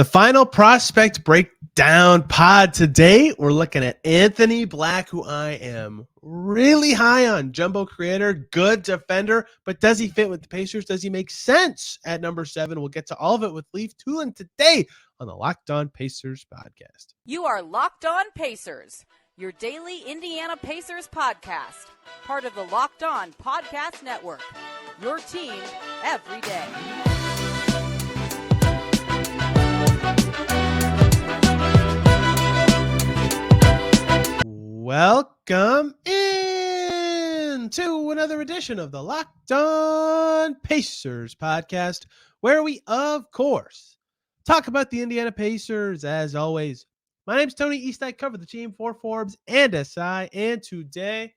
The final prospect breakdown pod today. We're looking at Anthony Black, who I am really high on. Jumbo creator, good defender, but does he fit with the Pacers? Does he make sense at number 7? We'll get to all of it with Leif Thulin today on the Locked On Pacers podcast. You are Locked On Pacers, your daily Indiana Pacers podcast, part of the Locked On Podcast Network, your team every day. Welcome in to another edition of the Locked On Pacers podcast, where we, of course, talk about the Indiana Pacers. As always, my name's Tony East. I cover the team for Forbes and SI, and today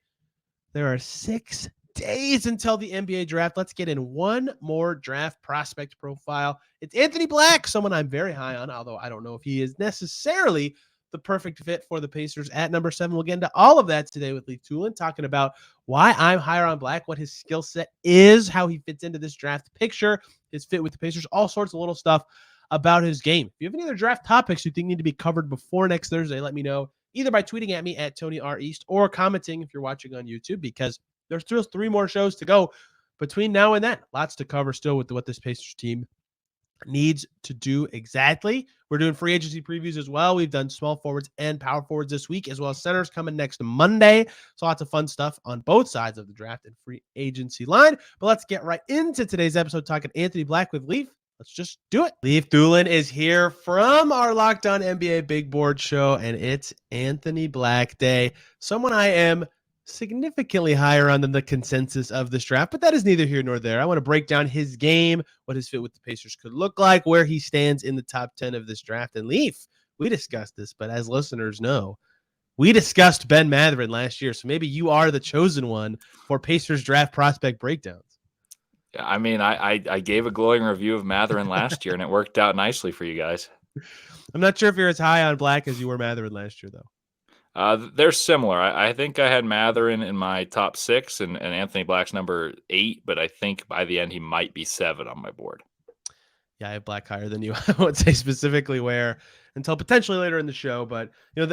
there are 6 days until the NBA draft. Let's get in one more draft prospect profile. It's Anthony Black, someone I'm very high on, although I don't know if he is necessarily the perfect fit for the Pacers at number 7. We'll get into all of that today with Leif Thulin, talking about why I'm higher on Black, what his skill set is, how he fits into this draft picture, his fit with the Pacers, all sorts of little stuff about his game. If you have any other draft topics you think need to be covered before next Thursday, let me know either by tweeting at me at Tony R. East or commenting if you're watching on YouTube, because there's still 3 more shows to go between now and then. Lots to cover still with what this Pacers team needs to do exactly. We're doing free agency previews as well. We've done small forwards and power forwards this week, as well as centers coming next Monday. So lots of fun stuff on both sides of the draft and free agency line. But let's get right into today's episode, talking Anthony Black with Leif. Let's just do it. Leif Thulin is here from our Locked On NBA Big Board show, and it's Anthony Black Day. Someone I am significantly higher on than the consensus of this draft, but that is neither here nor there. I want to break down his game, what his fit with the Pacers could look like, where he stands in the top 10 of this draft. And Leif, we discussed this, but as listeners know, we discussed Ben Mathurin last year, so maybe you are the chosen one for Pacers draft prospect breakdowns. Yeah, I mean, I gave a glowing review of Mathurin last year, and it worked out nicely for you guys. I'm not sure if you're as high on Black as you were Mathurin last year, though. They're similar. I think I had Mathurin in my top 6 and Anthony Black's number 8, but I think by the end he might be 7 on my board. Yeah, I have Black higher than you. I won't say specifically where until potentially later in the show, but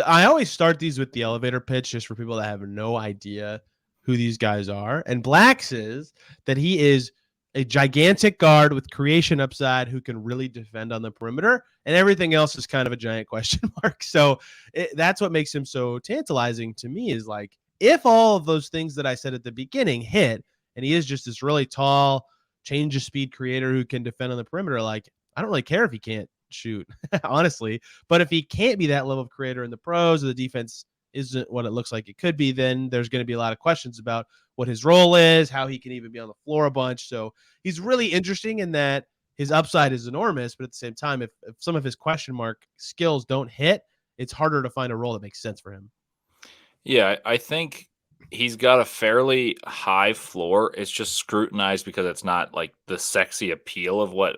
I always start these with the elevator pitch just for people that have no idea who these guys are. And Black's is that he is a gigantic guard with creation upside who can really defend on the perimeter, and everything else is kind of a giant question mark. So that's what makes him so tantalizing to me, is like, if all of those things that I said at the beginning hit, and he is just this really tall, change of speed creator who can defend on the perimeter, like, I don't really care if he can't shoot, honestly. But if he can't be that level of creator in the pros, or the defense isn't what it looks like it could be, then there's going to be a lot of questions about what his role is, how he can even be on the floor a bunch. So he's really interesting in that his upside is enormous, but at the same time, if some of his question mark skills don't hit, it's harder to find a role that makes sense for him. Yeah, I think he's got a fairly high floor. It's just scrutinized because it's not like the sexy appeal of what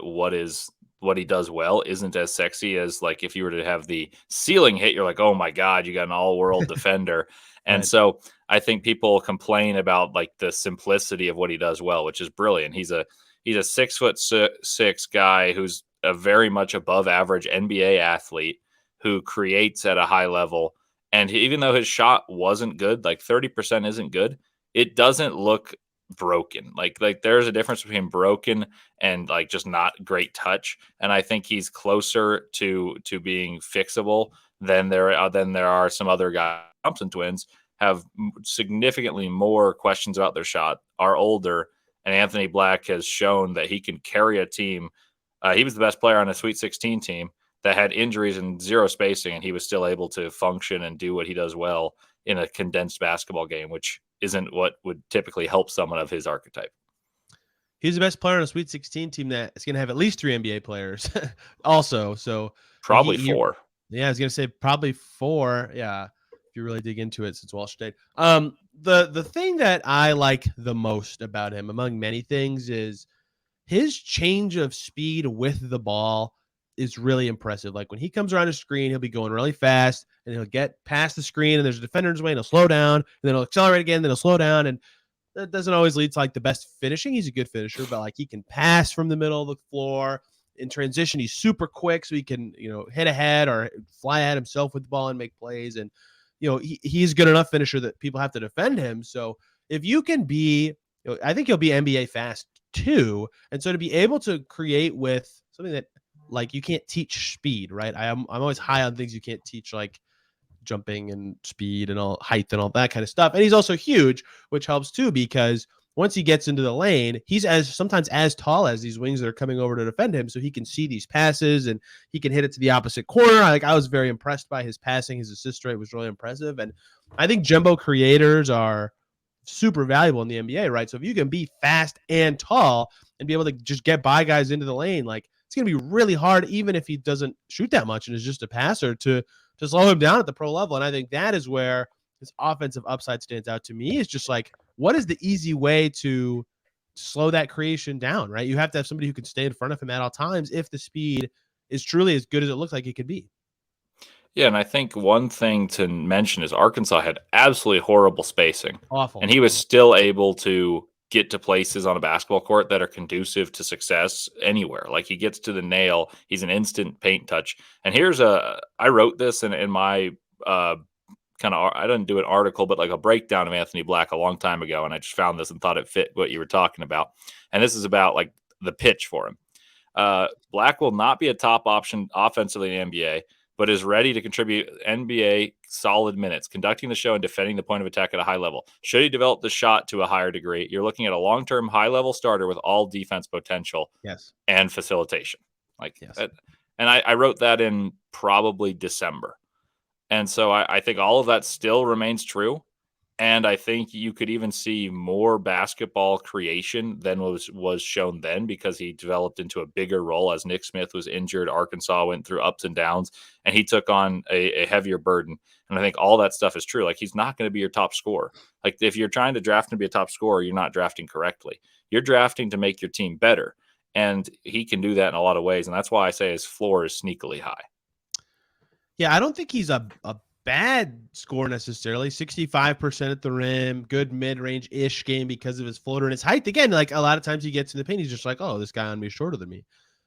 he does well isn't as sexy as, like, if you were to have the ceiling hit, you're like, oh my God, you got an all-world defender. And Right. So I think people complain about, like, the simplicity of what he does well, which is brilliant. He's a 6'6" guy who's a very much above average NBA athlete who creates at a high level. And even though his shot wasn't good, like 30% isn't good, it doesn't look broken. Like there's a difference between broken and like just not great touch. And I think he's closer to being fixable than there are some other guys. Thompson twins have significantly more questions about their shot, are older, and Anthony Black has shown that he can carry a team. He was the best player on a Sweet 16 team that had injuries and zero spacing, and he was still able to function and do what he does well in a condensed basketball game, which isn't what would typically help someone of his archetype. He's the best player on a Sweet 16 team that is going to have at least 3 NBA players also. So Probably 4. Yeah, I was going to say probably 4. Yeah, if you really dig into it, since Walsh State. The thing that I like the most about him, among many things, is his change of speed with the ball is really impressive. Like when he comes around a screen, he'll be going really fast and he'll get past the screen and there's a defender in his way and he'll slow down and then he'll accelerate again, then he'll slow down. And that doesn't always lead to like the best finishing. He's a good finisher, but like he can pass from the middle of the floor. in transition, he's super quick, so he can, hit ahead or fly at himself with the ball and make plays. And, he's good enough finisher that people have to defend him. So if you can be, I think he'll be NBA fast too. And so to be able to create with something that, like, you can't teach speed, right? I'm always high on things you can't teach, like jumping and speed and all height and all that kind of stuff. And he's also huge, which helps too, because once he gets into the lane, he's sometimes as tall as these wings that are coming over to defend him. So he can see these passes and he can hit it to the opposite corner. I was very impressed by his passing. His assist rate was really impressive. And I think jumbo creators are super valuable in the NBA, right? So if you can be fast and tall and be able to just get by guys into the lane, like, it's going to be really hard, even if he doesn't shoot that much and is just a passer, to slow him down at the pro level. And I think that is where his offensive upside stands out to me. Is just like, what is the easy way to slow that creation down, right? You have to have somebody who can stay in front of him at all times if the speed is truly as good as it looks like it could be. Yeah, and I think one thing to mention is Arkansas had absolutely horrible spacing. Awful. And he was still able to get to places on a basketball court that are conducive to success anywhere. Like, he gets to the nail, he's an instant paint touch. And I wrote this in my I didn't do an article, but like a breakdown of Anthony Black a long time ago. And I just found this and thought it fit what you were talking about. And this is about like the pitch for him. Black will not be a top option offensively in the NBA, but is ready to contribute NBA solid minutes, conducting the show and defending the point of attack at a high level. Should he develop the shot to a higher degree, you're looking at a long-term high-level starter with all defense potential. Yes. And facilitation. Yes. And I wrote that in probably December. And so I think all of that still remains true. And I think you could even see more basketball creation than was shown then, because he developed into a bigger role as Nick Smith was injured. Arkansas went through ups and downs, and he took on a heavier burden. And I think all that stuff is true. Like, he's not going to be your top scorer. Like, if you're trying to draft him to be a top scorer, you're not drafting correctly. You're drafting to make your team better. And he can do that in a lot of ways. And that's why I say his floor is sneakily high. Yeah, I don't think he's a bad score necessarily. 65% at the rim, good mid-range-ish game because of his floater and his height. Again, like, a lot of times he gets in the paint, he's just like, oh, this guy on me is shorter than me.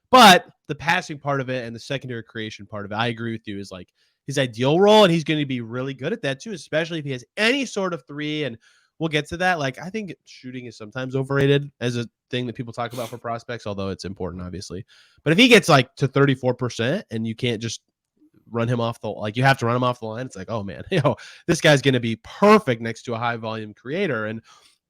But the passing part of it and the secondary creation part of it, I agree with you, is like his ideal role, and he's going to be really good at that too, especially if he has any sort of three. And we'll get to that. Like, I think shooting is sometimes overrated as a thing that people talk about for prospects, although it's important, obviously. But if he gets like to 34% and you can't just run him off you have to run him off the line, it's like, oh man, this guy's going to be perfect next to a high volume creator. And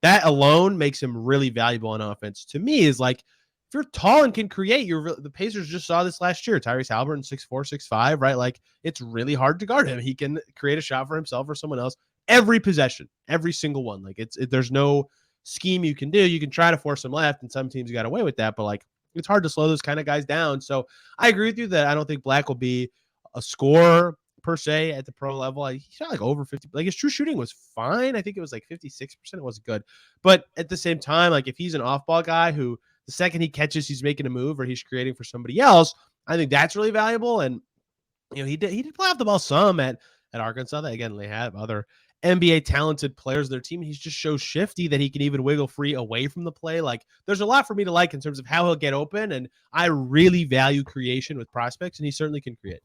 that alone makes him really valuable on offense to me. Is like, if you're tall and can create, the Pacers just saw this last year. Tyrese Halliburton, 6'4", 6'5", right? Like, it's really hard to guard him. He can create a shot for himself or someone else every possession, every single one. Like, there's no scheme you can do. You can try to force him left, and some teams got away with that, but like, it's hard to slow those kind of guys down. So I agree with you that I don't think Black will be a scorer per se at the pro level. He shot like over 50. Like, his true shooting was fine. I think it was like 56%. It wasn't good. But at the same time, like, if he's an off-ball guy who the second he catches, he's making a move or he's creating for somebody else, I think that's really valuable. And he did play off the ball some at Arkansas. That, again, they have other NBA talented players on their team. He's just so shifty that he can even wiggle free away from the play. Like, there's a lot for me to like in terms of how he'll get open. And I really value creation with prospects, and he certainly can create.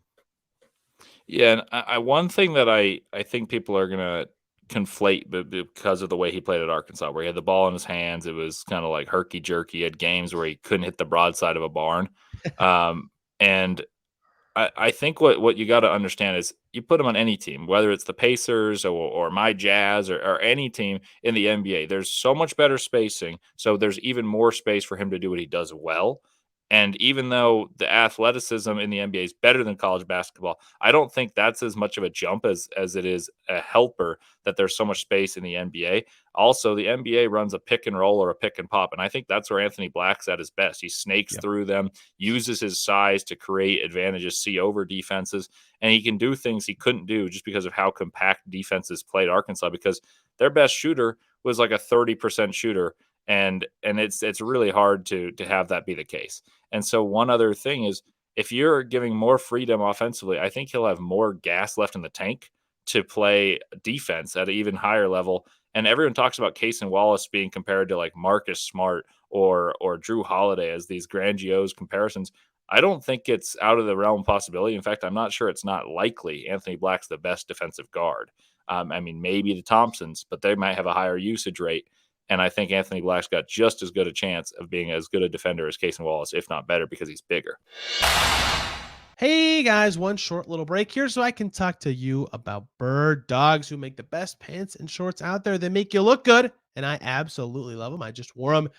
Yeah, and one thing that I think people are going to conflate because of the way he played at Arkansas, where he had the ball in his hands, it was kind of like herky-jerky. He had games where he couldn't hit the broadside of a barn. And I think what you got to understand is, you put him on any team, whether it's the Pacers or my Jazz or any team in the NBA, there's so much better spacing. So there's even more space for him to do what he does well. And even though the athleticism in the NBA is better than college basketball, I don't think that's as much of a jump as it is a helper that there's so much space in the NBA. Also, the NBA runs a pick and roll or a pick and pop, and I think that's where Anthony Black's at his best. He snakes through them, uses his size to create advantages, see over defenses, and he can do things he couldn't do just because of how compact defenses played Arkansas, because their best shooter was like a 30% shooter. And it's really hard to have that be the case. And so one other thing is, if you're giving more freedom offensively, I think he'll have more gas left in the tank to play defense at an even higher level. And everyone talks about Case and Wallace being compared to like Marcus Smart or Drew Holiday as these grandiose comparisons. I don't think it's out of the realm of possibility. In fact, I'm not sure it's not likely Anthony Black's the best defensive guard. I mean, maybe the Thompsons, but they might have a higher usage rate. And I think Anthony Black's got just as good a chance of being as good a defender as Casey Wallace, if not better, because he's bigger. Hey guys, one short little break here so I can talk to you about Birddogs, who make the best pants and shorts out there. They make you look good, and I absolutely love them. I just wore them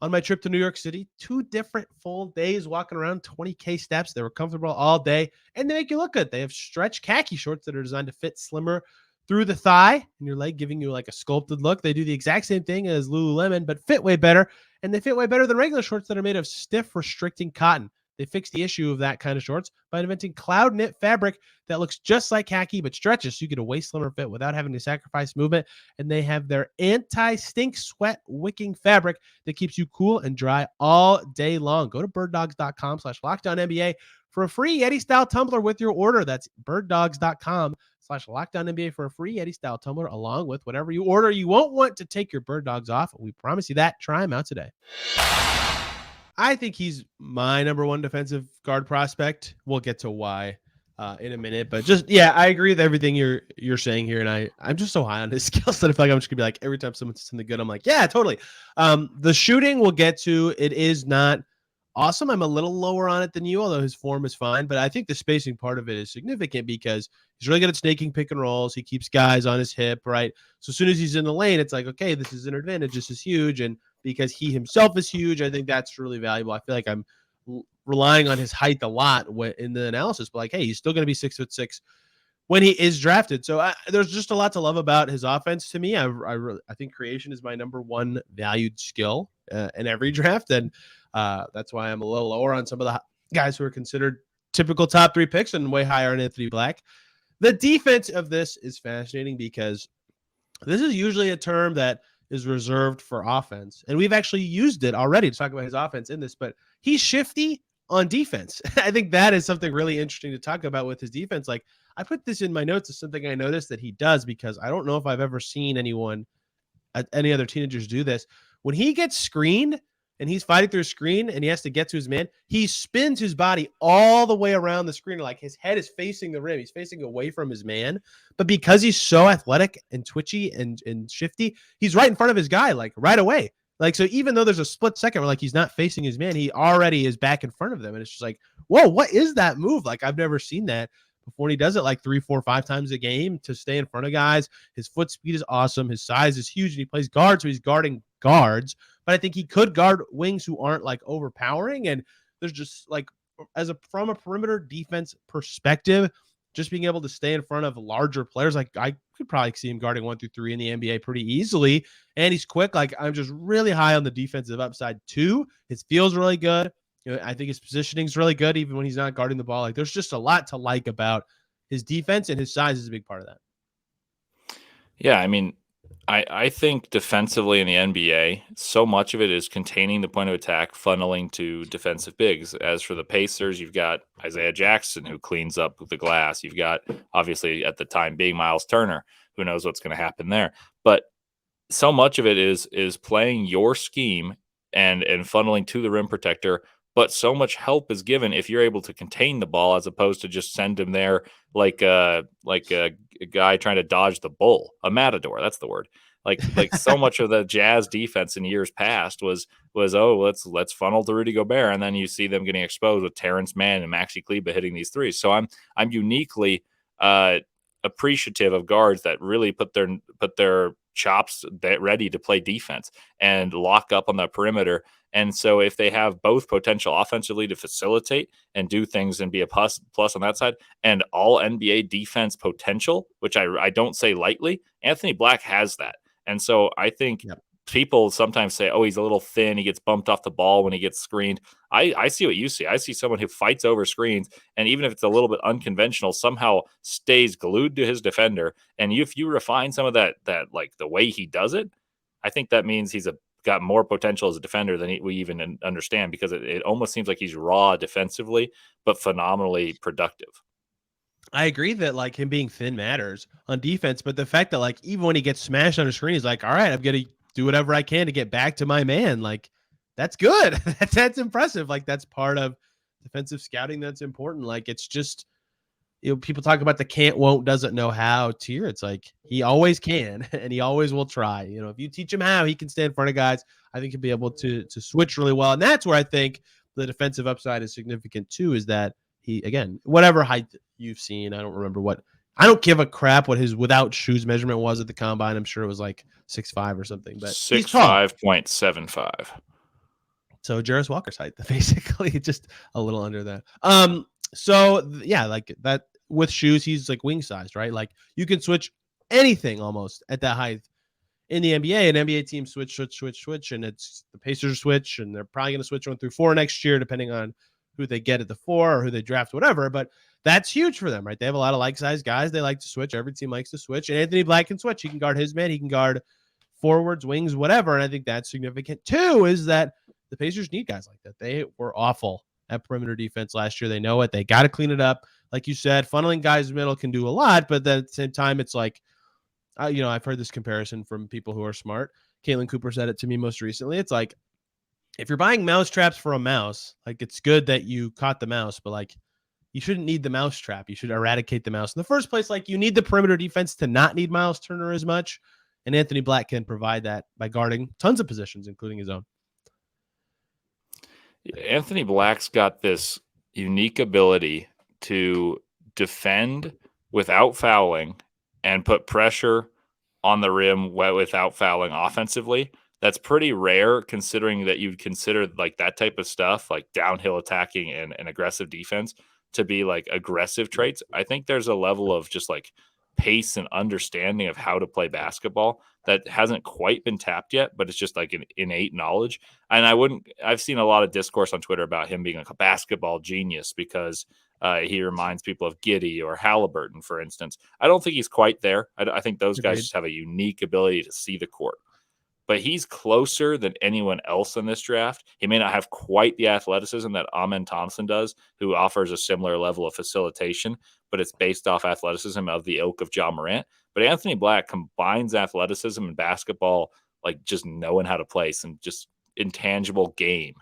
on my trip to New York City. 2 different full days walking around, 20K steps. They were comfortable all day, and they make you look good. They have stretch khaki shorts that are designed to fit slimmer through the thigh and your leg, giving you like a sculpted look. They do the exact same thing as Lululemon, but fit way better, and they fit way better than regular shorts that are made of stiff, restricting cotton. They fixed the issue of that kind of shorts by inventing cloud knit fabric that looks just like khaki but stretches so you get a way slimmer fit without having to sacrifice movement. And they have their anti-stink sweat wicking fabric that keeps you cool and dry all day long. Go to birddogs.com/LockedOnNBA for a free Yeti-style tumbler with your order. That's birddogs.com/LockedOnNBA for a free Yeti-style tumbler along with whatever you order. You won't want to take your Bird Dogs off. We promise you that. Try them out today. I think he's my number one defensive guard prospect. We'll get to why in a minute, but just, yeah, I agree with everything you're saying here. And I'm just so high on his skills that I feel like I'm just gonna be like, every time someone says something good, I'm like, yeah, totally. The shooting we'll get to, it is not awesome. I'm a little lower on it than you, although his form is fine, but I think the spacing part of it is significant because he's really good at snaking pick and rolls. He keeps guys on his hip, right? So as soon as he's in the lane, it's like, okay, this is an advantage. This is huge. And because he himself is huge, I think that's really valuable. I feel like I'm relying on his height a lot in the analysis, but like, hey, he's still going to be 6'6" when he is drafted. So there's just a lot to love about his offense to me. I think creation is my number one valued skill in every draft. And that's why I'm a little lower on some of the guys who are considered typical top 3 picks and way higher on Anthony Black. The defense of this is fascinating because this is usually a term that is reserved for offense. And we've actually used it already to talk about his offense in this, but he's shifty on defense. I think that is something really interesting to talk about with his defense. Like, I put this in my notes as something I noticed that he does because I don't know if I've ever seen any other teenagers do this. When he gets screened and he's fighting through a screen and he has to get to his man, he spins his body all the way around the screen. Like, his head is facing the rim. He's facing away from his man. But because he's so athletic and twitchy and shifty, he's right in front of his guy, like right away. Like, so even though there's a split second where like he's not facing his man, he already is back in front of them. And it's just like, whoa, what is that move? Like, I've never seen that before. And he does it like 3, 4, 5 times a game to stay in front of guys. His foot speed is awesome. His size is huge. And he plays guard, so he's guarding guards. But I think he could guard wings who aren't like overpowering. And there's just like, from a perimeter defense perspective, just being able to stay in front of larger players, like I could probably see him guarding 1 through 3 in the NBA pretty easily. And he's quick. Like, I'm just really high on the defensive upside too. His feel's really good. You know, I think his positioning is really good, even when he's not guarding the ball. Like, there's just a lot to like about his defense, and his size is a big part of that. Yeah, I mean, I think defensively in the NBA, so much of it is containing the point of attack, funneling to defensive bigs. As for the Pacers, you've got Isaiah Jackson, who cleans up the glass. You've got, obviously, at the time being Miles Turner. Who knows what's going to happen there? But so much of it is playing your scheme and funneling to the rim protector. But so much help is given if you're able to contain the ball, as opposed to just send him there like a guy trying to dodge the bull, a matador. That's the word. Like so much of the Jazz defense in years past was let's funnel to Rudy Gobert, and then you see them getting exposed with Terrence Mann and Maxi Kleber hitting these threes. So I'm uniquely appreciative of guards that really put their chops ready to play defense and lock up on the perimeter. And so if they have both potential offensively to facilitate and do things and be a plus on that side, and all NBA defense potential, which I don't say lightly, Anthony Black has that. And so I think people sometimes say, oh, he's a little thin, he gets bumped off the ball when he gets screened. I see what you see. I see someone who fights over screens, and even if it's a little bit unconventional, somehow stays glued to his defender. And if you refine some of that like the way he does it, I think that means he's got more potential as a defender than we even understand, because it almost seems like he's raw defensively, but phenomenally productive. I agree that like him being thin matters on defense, but the fact that like even when he gets smashed on a screen, he's like, all right, I'm going to do whatever I can to get back to my man. Like, that's good. That's impressive. Like, that's part of defensive scouting that's important. Like, it's just, people talk about the can't, won't, doesn't know how tier. It's like he always can and he always will try. If you teach him how, he can stand in front of guys. I think he'll be able to switch really well. And that's where I think the defensive upside is significant too, is that he, again, whatever height you've seen, I don't give a crap what his without shoes measurement was at the combine. I'm sure it was like 6'5" or something, but 6'5.75. So Jarris Walker's height, basically, just a little under that. So yeah, like that with shoes, he's like wing sized, right? Like you can switch anything almost at that height in the NBA. An NBA team switch, and it's the Pacers switch, and they're probably going to switch 1 through 4 next year, depending on who they get at the 4 or who they draft, whatever. But that's huge for them, right? They have a lot of like-sized guys. They like to switch. Every team likes to switch. And Anthony Black can switch. He can guard his man. He can guard forwards, wings, whatever. And I think that's significant too, is that the Pacers need guys like that. They were awful at perimeter defense last year. They know it. They got to clean it up. Like you said, funneling guys in the middle can do a lot, but then at the same time, it's like, I've heard this comparison from people who are smart. Caitlin Cooper said it to me most recently. It's like, if you're buying mouse traps for a mouse, like it's good that you caught the mouse, but like you shouldn't need the mouse trap. You should eradicate the mouse in the first place. Like you need the perimeter defense to not need Miles Turner as much. And Anthony Black can provide that by guarding tons of positions, including his own. Anthony Black's got this unique ability to defend without fouling and put pressure on the rim without fouling offensively. That's pretty rare, considering that you'd consider like that type of stuff, like downhill attacking and aggressive defense, to be like aggressive traits. I think there's a level of just like pace and understanding of how to play basketball that hasn't quite been tapped yet, but it's just like an innate knowledge. And I've seen a lot of discourse on Twitter about him being like a basketball genius because he reminds people of Giddey or Halliburton, for instance. I don't think he's quite there. I think those guys just have a unique ability to see the court. But he's closer than anyone else in this draft. He may not have quite the athleticism that Amen Thompson does, who offers a similar level of facilitation, but it's based off athleticism of the ilk of Ja Morant. But Anthony Black combines athleticism and basketball, like just knowing how to play some just intangible game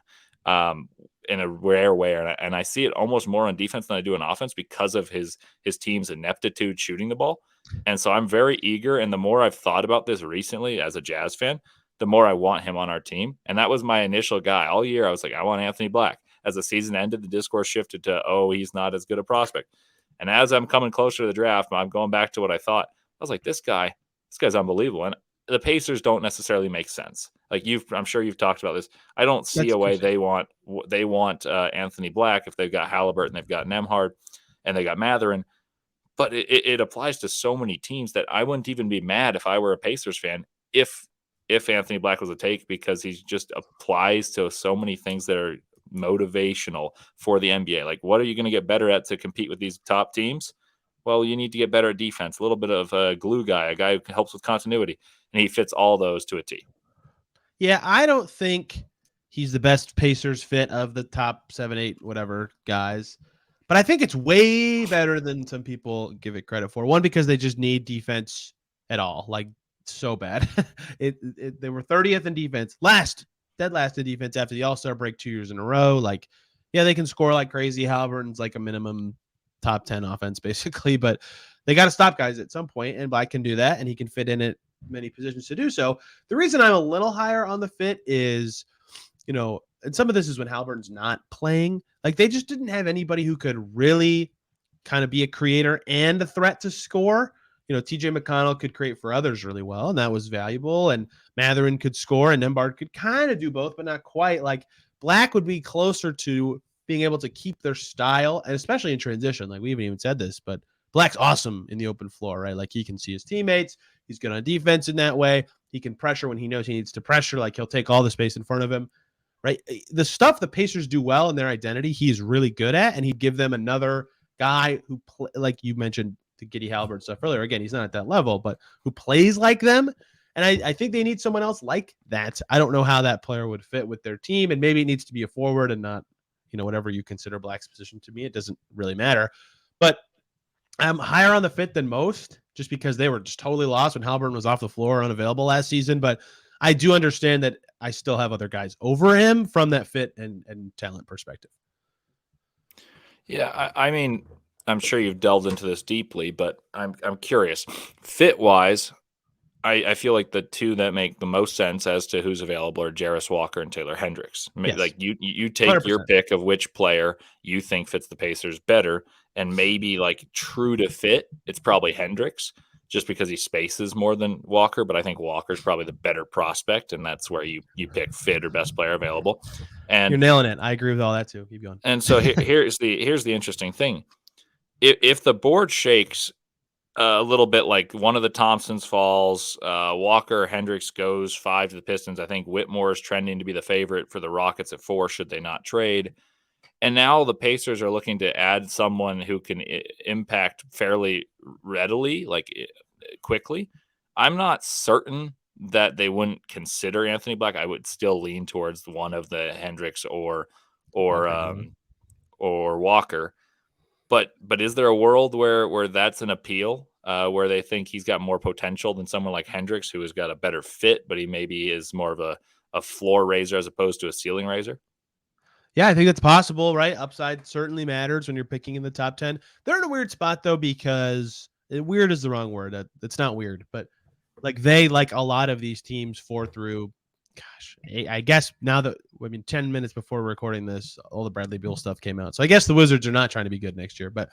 in a rare way. And I see it almost more on defense than I do on offense because of his team's ineptitude shooting the ball. And so I'm very eager. And the more I've thought about this recently as a Jazz fan, the more I want him on our team. And that was my initial guy all year. I was like, I want Anthony Black. As the season ended, the discourse shifted to, he's not as good a prospect. And as I'm coming closer to the draft, I'm going back to what I thought. I was like, this guy's unbelievable. And the Pacers don't necessarily make sense. Like I'm sure you've talked about this. I don't see a way they want Anthony Black if they've got Halliburton, they've got Nembhard, and they got Mathurin. But it applies to so many teams that I wouldn't even be mad if I were a Pacers fan if Anthony Black was a take, because he just applies to so many things that are motivational for the NBA. Like, what are you going to get better at to compete with these top teams? Well, you need to get better at defense, a little bit of a glue guy, a guy who helps with continuity, and he fits all those to a T. Yeah, I don't think he's the best Pacers fit of the top 7, 8, whatever guys. But I think it's way better than some people give it credit for. One, because they just need defense at all, like so bad. They were 30th in defense, dead last in defense after the All-Star break 2 years in a row. Like, yeah, they can score like crazy. Halliburton's like a minimum top 10 offense, basically, but they got to stop guys at some point, and Black can do that, and he can fit in at many positions to do so. The reason I'm a little higher on the fit is, and some of this is when Halliburton's not playing. Like, they just didn't have anybody who could really kind of be a creator and a threat to score. TJ McConnell could create for others really well, and that was valuable. And Mathurin could score, and Nembhard could kind of do both, but not quite. Like, Black would be closer to being able to keep their style, and especially in transition. Like, we haven't even said this, but Black's awesome in the open floor, right? Like, he can see his teammates. He's good on defense in that way. He can pressure when he knows he needs to pressure. Like, he'll take all the space in front of him, right? The stuff the Pacers do well in their identity, he's really good at, and he'd give them another guy who, like you mentioned, the Giddey Halliburton stuff earlier. Again, he's not at that level, but who plays like them. And I think they need someone else like that. I don't know how that player would fit with their team, and maybe it needs to be a forward and not, whatever you consider Black's position. To me, it doesn't really matter. But I'm higher on the fit than most, just because they were just totally lost when Halliburton was off the floor, unavailable last season. But I do understand that I still have other guys over him from that fit and talent perspective. Yeah, I mean, I'm sure you've delved into this deeply, but I'm curious. Fit wise, I feel like the two that make the most sense as to who's available are Jarris Walker and Taylor Hendricks. Yes, Like you take your 100%. pick of which player you think fits the Pacers better, and maybe like true to fit, it's probably Hendricks just because he spaces more than Walker. But I think Walker's probably the better prospect, and that's where you pick fit or best player available. You're And nailing it. I agree with all that too. Keep going. so here's the interesting thing. If the board shakes a little bit, like one of the Thompsons falls, Walker Hendricks goes 5 to the Pistons. I think Whitmore is trending to be the favorite for the Rockets at 4 should they not trade. And now the Pacers are looking to add someone who can impact fairly readily, quickly. I'm not certain that they wouldn't consider Anthony Black. I would still lean towards one of the Hendricks or Walker, or Walker. But is there a world where that's an appeal, where they think he's got more potential than someone like Hendricks, who has got a better fit, but he maybe is more of a floor raiser as opposed to a ceiling raiser? Yeah, I think that's possible, right? Upside certainly matters when you're picking in the top 10. They're in a weird spot, though, because weird is the wrong word. It's not weird, but like they, like a lot of these teams, 4 through, gosh, I guess now that, 10 minutes before recording this, all the Bradley Beal stuff came out. So I guess the Wizards are not trying to be good next year, but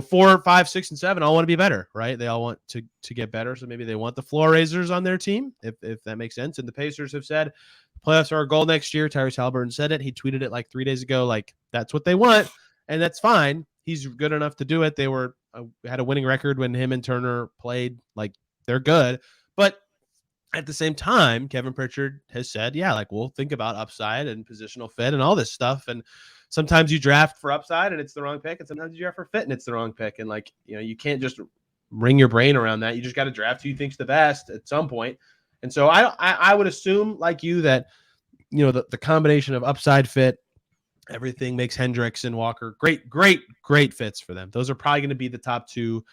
4, 5, 6, and 7 all want to be better, right? They all want to get better. So maybe they want the floor raisers on their team, if that makes sense. And the Pacers have said playoffs are our goal next year. Tyrese Halliburton said it. He tweeted it like 3 days ago. Like, that's what they want, and that's fine. He's good enough to do it. They were had a winning record when him and Turner played. Like, they're good. But at the same time, Kevin Pritchard has said, yeah, like, we'll think about upside and positional fit and all this stuff. And sometimes you draft for upside and it's the wrong pick, and sometimes you draft for fit and it's the wrong pick. And like, you can't just wring your brain around that. You just got to draft who you think's the best at some point. And so I would assume, like you, that the combination of upside, fit, everything makes Hendricks and Walker great fits for them. Those are probably going to be the top 2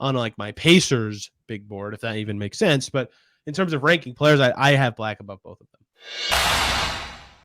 on like my Pacers big board, if that even makes sense. But in terms of ranking players, I have Black above both of them.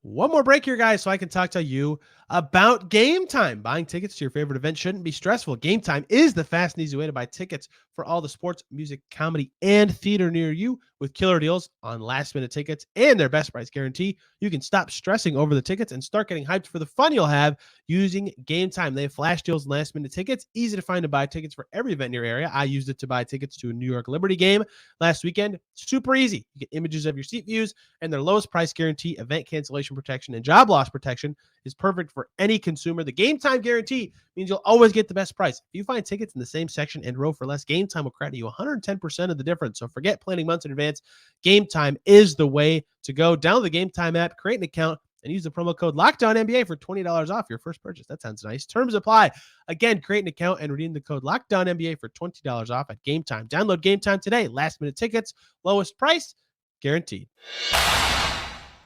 One more break here, guys, so I can talk to you about Gametime. Buying tickets to your favorite event shouldn't be stressful. Gametime is the fast and easy way to buy tickets for all the sports, music, comedy, and theater near you. With killer deals on last-minute tickets and their best price guarantee, you can stop stressing over the tickets and start getting hyped for the fun you'll have using Gametime. They have flash deals and last-minute tickets, easy to find to buy tickets for every event in your area. I used it to buy tickets to a New York Liberty game last weekend. Super easy. You get images of your seat views, and their lowest price guarantee, event cancellation protection, and job loss protection is perfect for any consumer. The Gametime guarantee means you'll always get the best price. If you find tickets in the same section and row for less, Gametime will credit you 110% of the difference. So forget planning months in advance. Gametime is the way to go. Download the Gametime app, create an account, and use the promo code LOCKEDONNBA for $20 off your first purchase. That sounds nice. Terms apply. Again, create an account and redeem the code LOCKEDONNBA for $20 off at Gametime. Download Gametime today. Last minute tickets, lowest price, guaranteed.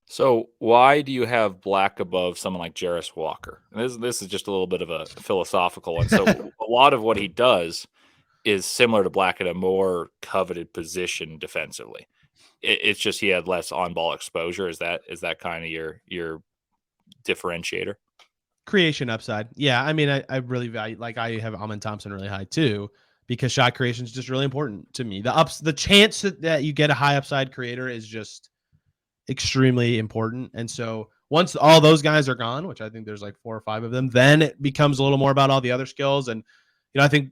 So why do you have Black above someone like Jarris Walker? And this is just a little bit of a philosophical one. So a lot of what he does is similar to Black at a more coveted position defensively. It's just he had less on-ball exposure. Is that kind of your differentiator? Creation upside. Yeah, I mean, I really value, like, I have Amin Thompson really high too, because shot creation is just really important to me. The chance that you get a high upside creator is just extremely important. And so once all those guys are gone, which I think there's like 4 or 5 of them, then it becomes a little more about all the other skills. And I think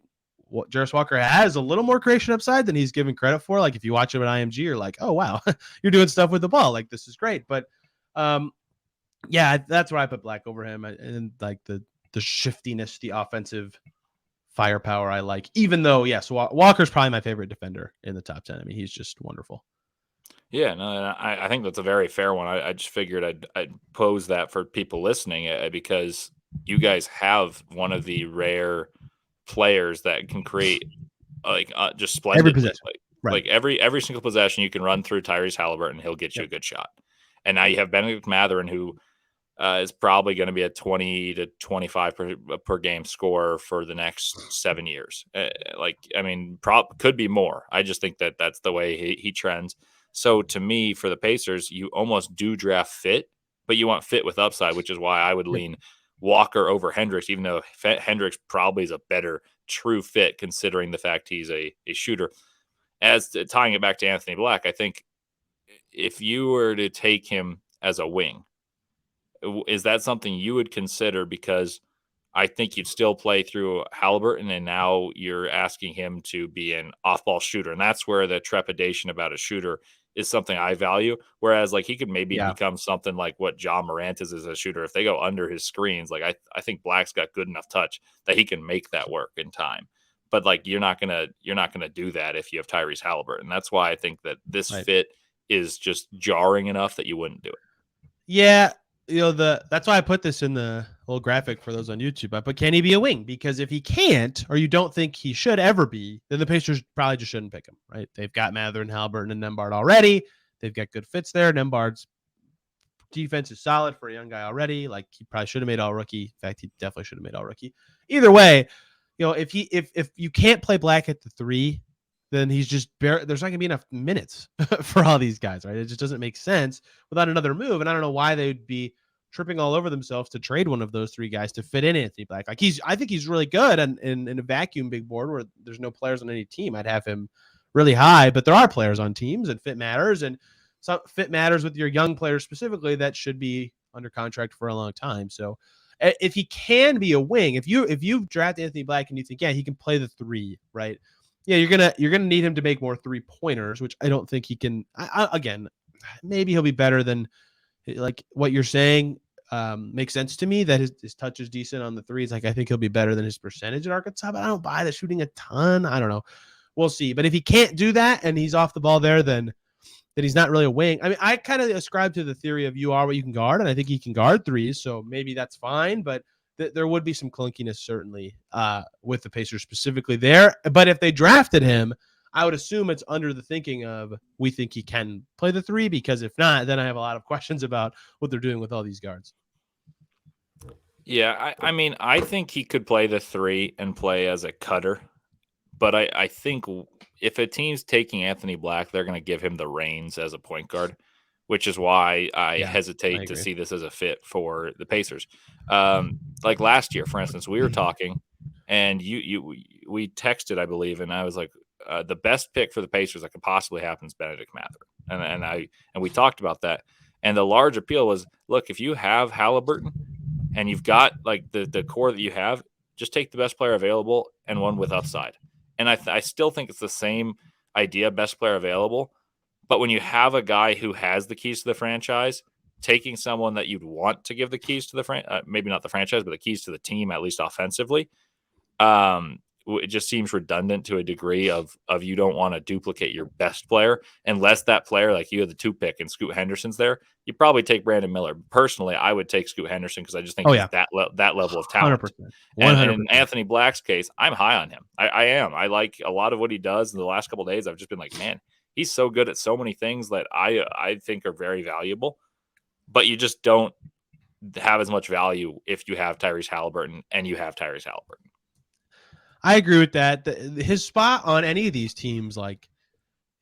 what Jarris Walker has a little more creation upside than he's given credit for. Like, if you watch him at IMG, you're like, oh wow, you're doing stuff with the ball. Like, this is great. But yeah, that's where I put Black over him. And like the shiftiness, the offensive firepower I like, even though, yes, Walker's probably my favorite defender in the top 10. I mean, he's just wonderful. Yeah, no, I think that's a very fair one. I just figured I'd pose that for people listening, because you guys have one of the rare players that can create just splendidly. Every possession. Like every single possession you can run through Tyrese Halliburton, he'll get you a good shot. And now you have Benedict Mathurin, who is probably going to be a 20 to 25 per game scorer for the next 7 years. Could be more. I just think that's the way he trends. So to me, for the Pacers, you almost do draft fit, but you want fit with upside, which is why I would lean Walker over Hendricks, even though Hendricks probably is a better true fit considering the fact he's a shooter. As to, tying it back to Anthony Black, I think if you were to take him as a wing, is that something you would consider? Because I think you'd still play through Halliburton, and now you're asking him to be an off-ball shooter, and that's where the trepidation about a shooter is something I value. Whereas, like, he could maybe become something like what John Morant is as a shooter. If they go under his screens, like I think Black's got good enough touch that he can make that work in time. But like, you're not gonna do that if you have Tyrese Halliburton. That's why I think that this fit is just jarring enough that you wouldn't do it. Yeah, that's why I put this in the little graphic for those on YouTube. I put, can he be a wing? Because if he can't, or you don't think he should ever be, then the Pacers probably just shouldn't pick him, right? They've got Mather and Halliburton and Nembhard already. They've got good fits there. Nembhard's defense is solid for a young guy already. Like, he probably should have made all rookie. In fact, he definitely should have made all rookie. Either way, if you can't play Black at the 3, then he's just there's not gonna be enough minutes for all these guys, right? It just doesn't make sense without another move. And I don't know why they would be tripping all over themselves to trade one of those 3 guys to fit in Anthony Black. Like, I think he's really good, and in a vacuum big board where there's no players on any team, I'd have him really high. But there are players on teams, and fit matters, and some fit matters with your young players specifically that should be under contract for a long time. So if he can be a wing, if you draft Anthony Black and you think, yeah, he can play the 3, right? Yeah, you're gonna need him to make more 3-pointers, which I don't think he can. Again, maybe he'll be better than, like, what you're saying. Makes sense to me that his touch is decent on the 3s. Like, I think he'll be better than his percentage at Arkansas, but I don't buy the shooting a ton. I don't know. We'll see. But if he can't do that and he's off the ball there, then he's not really a wing. I mean, I kind of ascribe to the theory of you are what you can guard, and I think he can guard 3s, so maybe that's fine. But there would be some clunkiness certainly with the Pacers specifically there. But if they drafted him, I would assume it's under the thinking of, we think he can play the 3, because if not, then I have a lot of questions about what they're doing with all these guards. Yeah, I mean, I think he could play the 3 and play as a cutter. But I think if a team's taking Anthony Black, they're going to give him the reins as a point guard, which is why I hesitate to see this as a fit for the Pacers. Like last year, for instance, we were talking, and we texted, I believe, and I was like, the best pick for the Pacers that could possibly happen is Benedict Mather, and we talked about that. And the large appeal was, look, if you have Halliburton and you've got like the core that you have, just take the best player available and one with upside. And I still think it's the same idea, best player available. But when you have a guy who has the keys to the franchise, taking someone that you'd want to give the keys to the maybe not the franchise, but the keys to the team, at least offensively, it just seems redundant to a degree of you don't want to duplicate your best player unless that player, like you had the 2 pick and Scoot Henderson's there. You probably take Brandon Miller. Personally, I would take Scoot Henderson because I just think he's that level of talent. 100%. And in Anthony Black's case, I'm high on him. I am. I like a lot of what he does. In the last couple of days, I've just been like, man, he's so good at so many things that I think are very valuable. But you just don't have as much value if you have Tyrese Halliburton and you have Tyrese Halliburton. I agree with that. His spot on any of these teams, like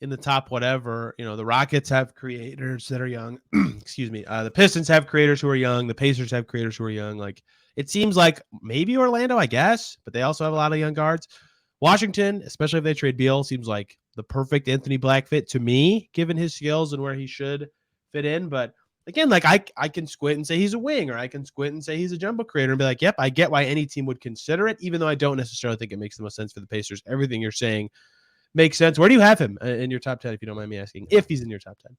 in the top whatever, the Rockets have creators that are young. Excuse me. The Pistons have creators who are young. The Pacers have creators who are young. Like, it seems like maybe Orlando, I guess, but they also have a lot of young guards. Washington, especially if they trade Beal, seems like the perfect Anthony Black fit to me, given his skills and where he should fit in. But again, like, I can squint and say he's a wing, or I can squint and say he's a jumbo creator and be like, yep, I get why any team would consider it, even though I don't necessarily think it makes the most sense for the Pacers. Everything you're saying makes sense. Where do you have him in your top 10, if you don't mind me asking, if he's in your top 10?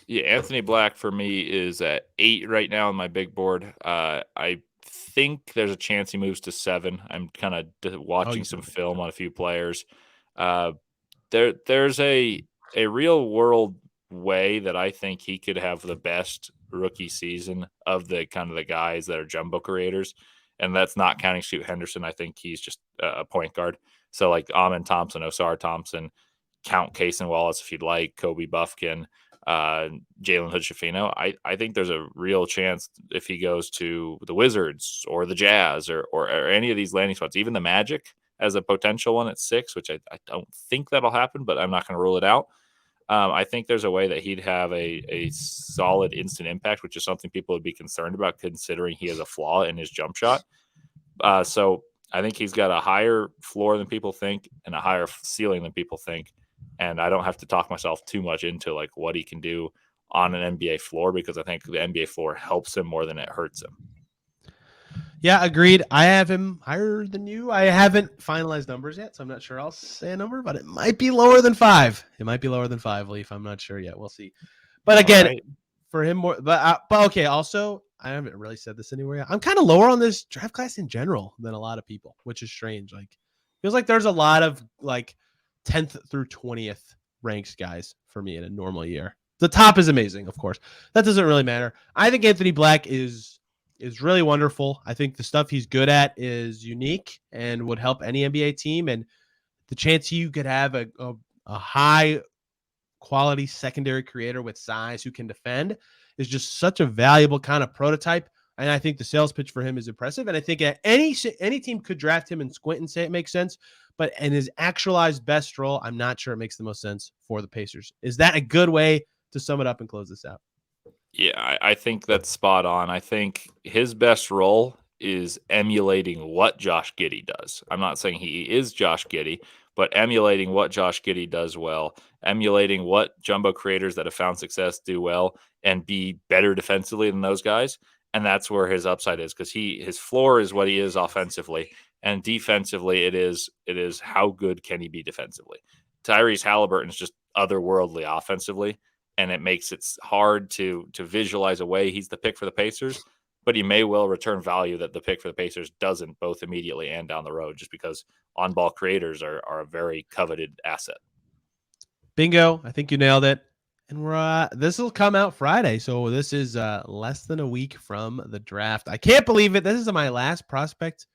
Yeah, Anthony Black for me is at 8 right now on my big board. I think there's a chance he moves to 7. I'm kind of watching some film on a few players. There's a real world way that I think he could have the best rookie season of the kind of the guys that are jumbo creators, and that's not counting Scoot Henderson. I think he's just a point guard. So like Amen Thompson, Osar Thompson, count Cason Wallace if you'd like, Kobe Buffkin, Jalen Hood-Schifino. I think there's a real chance if he goes to the Wizards or the Jazz or any of these landing spots, even the Magic as a potential one at 6, which I don't think that'll happen, but I'm not going to rule it out. I think there's a way that he'd have a solid instant impact, which is something people would be concerned about considering he has a flaw in his jump shot. So I think he's got a higher floor than people think and a higher ceiling than people think. And I don't have to talk myself too much into like what he can do on an NBA floor, because I think the NBA floor helps him more than it hurts him. Yeah, agreed. I have him higher than you. I haven't finalized numbers yet, so I'm not sure I'll say a number, but it might be lower than 5. It might be lower than 5, Leaf. I'm not sure yet. We'll see. But again, right. For him more, but okay. Also, I haven't really said this anywhere yet. I'm kind of lower on this draft class in general than a lot of people, which is strange. Like, feels like there's a lot of like 10th through 20th ranks guys for me in a normal year. The top is amazing, of course. That doesn't really matter. I think Anthony Black is really wonderful. I think the stuff he's good at is unique and would help any NBA team. And the chance you could have a high quality secondary creator with size who can defend is just such a valuable kind of prototype. And I think the sales pitch for him is impressive. And I think any team could draft him and squint and say it makes sense. But in his actualized best role, I'm not sure it makes the most sense for the Pacers. Is that a good way to sum it up and close this out? Yeah, I think that's spot on. I think his best role is emulating what Josh Giddey does. I'm not saying he is Josh Giddey, but emulating what Josh Giddey does well, emulating what jumbo creators that have found success do well, and be better defensively than those guys. And that's where his upside is, because his floor is what he is offensively, and defensively it is how good can he be defensively. Tyrese Halliburton is just otherworldly offensively, and it makes it hard to visualize a way he's the pick for the Pacers, but he may well return value that the pick for the Pacers doesn't, both immediately and down the road, just because on-ball creators are a very coveted asset. Bingo. I think you nailed it. And this will come out Friday, so this is less than a week from the draft. I can't believe it. This is my last prospect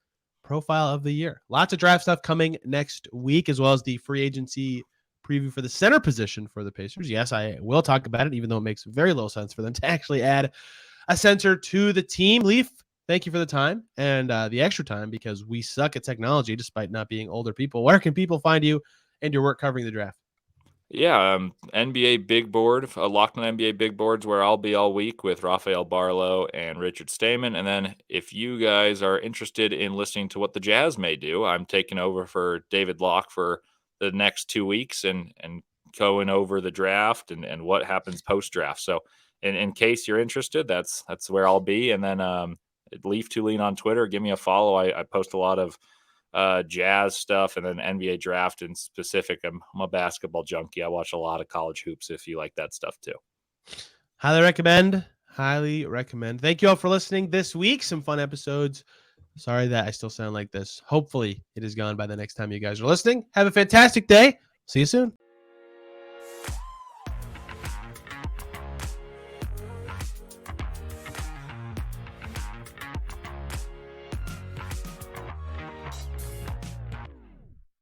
profile of the year. Lots of draft stuff coming next week, as well as the free agency preview for the center position for the Pacers. Yes, I will talk about it, even though it makes very little sense for them to actually add a center to the team. Leaf, thank you for the time and the extra time, because we suck at technology despite not being older people. Where can people find you and your work covering the draft? Yeah, NBA Big Board, Locked On NBA Big Board's where I'll be all week with Rafael Barlow and Richard Stamen. And then if you guys are interested in listening to what the Jazz may do, I'm taking over for David Locke for the next 2 weeks and going over the draft and what happens post-draft. So in case you're interested, that's where I'll be. And then Leif Thulin on Twitter, give me a follow. I post a lot of Jazz stuff and then NBA draft in specific. I'm a basketball junkie. I watch a lot of college hoops if you like that stuff too. Highly recommend. Thank you all for listening this week. Some fun episodes. Sorry that I still sound like this. Hopefully it is gone by the next time you guys are listening. Have a fantastic day. See you soon.